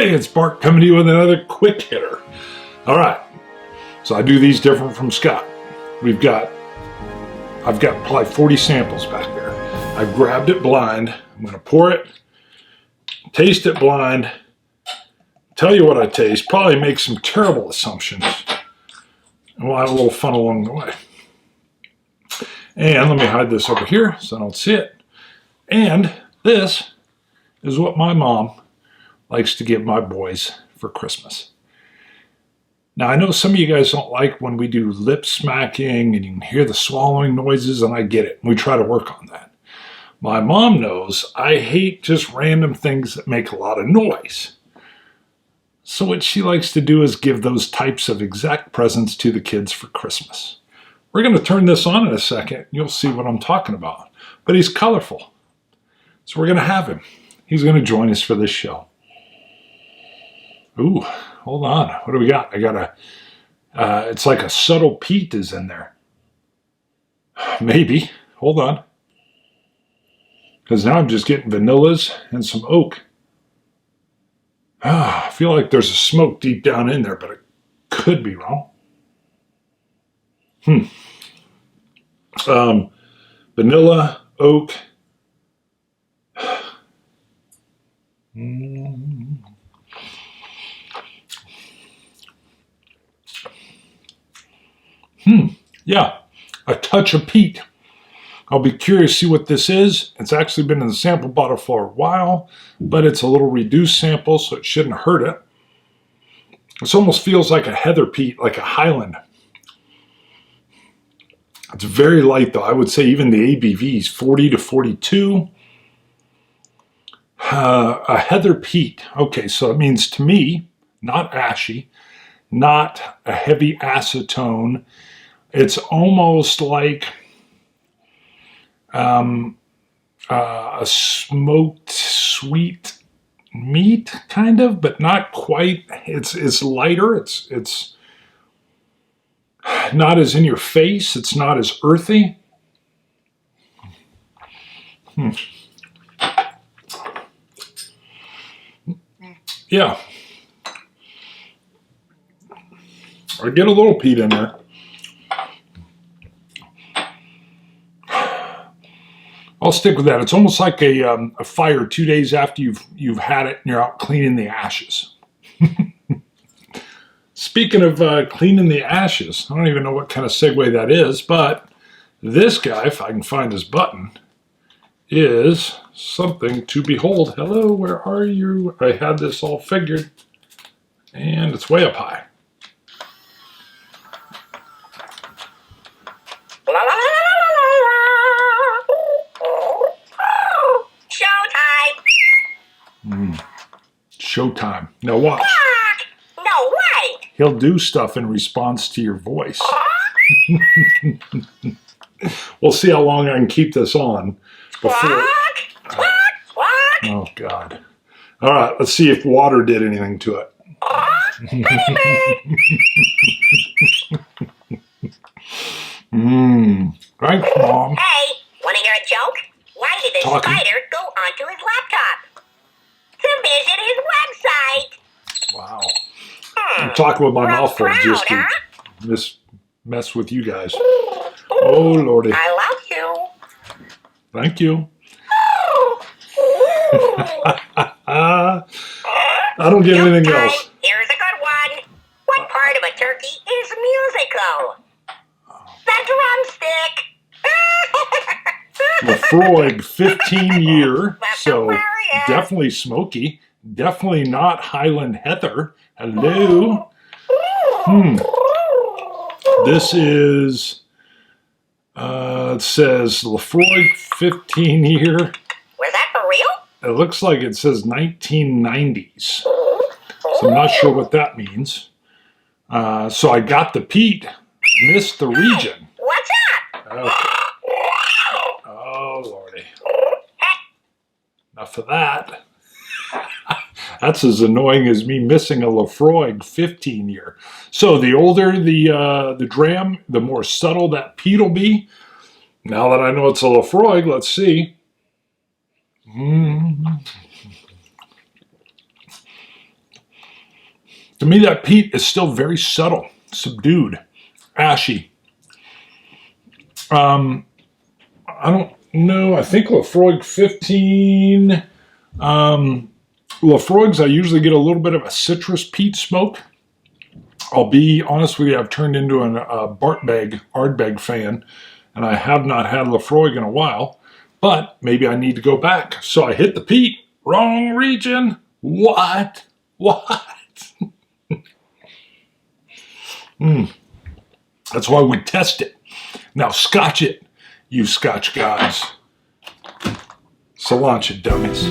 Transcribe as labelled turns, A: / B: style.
A: Hey, it's Bart coming to you with another quick hitter. All right, so I do these different from Scott. I've got probably 40 samples back there. I've grabbed it blind. I'm going to pour it, taste it blind, tell you what I taste, probably make some terrible assumptions, and we'll have a little fun along the way. And let me hide this over here so I don't see it. And this is what my mom likes to give my boys for Christmas. Now, I know some of you guys don't like when we do lip smacking and you can hear the swallowing noises, and I get it. We try to work on that. My mom knows I hate just random things that make a lot of noise. So what she likes to do is give those types of exact presents to the kids for Christmas. We're going to turn this on in a second. You'll see what I'm talking about. But he's colorful. So we're going to have him. He's going to join us for this show. Ooh, hold on. What do we got? I got it's like a subtle peat is in there. Maybe. Hold on. Because now I'm just getting vanillas and some oak. I feel like there's a smoke deep down in there, but it could be wrong. Vanilla, oak. Yeah, a touch of peat. I'll be curious to see what this is. It's actually been in the sample bottle for a while, but it's a little reduced sample, so it shouldn't hurt it. This almost feels like a heather peat, like a Highland. It's very light, though. I would say even the ABV is 40 to 42. A heather peat. Okay, so it means to me, not ashy, not a heavy acetone. It's almost like a smoked sweet meat, kind of, but not quite. It's lighter. It's not as in your face. It's not as earthy. Yeah. I get a little peat in there. I'll stick with that. It's almost like a fire 2 days after you've had it and you're out cleaning the ashes. Speaking of cleaning the ashes, I don't even know what kind of segue that is, but this guy, if I can find his button, is something to behold. Hello, where are you? I had this all figured, and it's way up high. Showtime. Now watch.
B: No way.
A: He'll do stuff in response to your voice. We'll see how long I can keep this on before. Oh, God. All right, let's see if water did anything to it. Thanks, Mom.
B: Hey, want to hear a joke? Why did the spider go onto his laptop? To visit his website.
A: Wow. I'm talking with my mouth full just to mess with you guys. Oh, Lordy.
B: I love you.
A: Thank you. I don't get anything else.
B: Here's a good one. What part of a turkey is musical? The drumstick.
A: Laphroaig 15 year, so definitely smoky. Definitely not Highland Heather. Hello. This is, it says Laphroaig 15 year.
B: Was that for real?
A: It looks like it says 1990s. So I'm not sure what that means. So I got the peat, missed the region.
B: What's that?
A: Okay. Oh, Lordy. Enough of that. That's as annoying as me missing a Laphroaig 15 year. So the older the dram, the more subtle that peat will be. Now that I know it's a Laphroaig, let's see. To me, that peat is still very subtle, subdued, ashy. I don't know. I think Laphroaig 15. Laphroaigs, I usually get a little bit of a citrus peat smoke. I'll be honest with you, I've turned into an Bart Ardbeg fan, and I have not had Laphroaig in a while, but maybe I need to go back. So I hit the peat. Wrong region. What? That's why we test it. Now Scotch it, you Scotch guys. So launch it, dummies.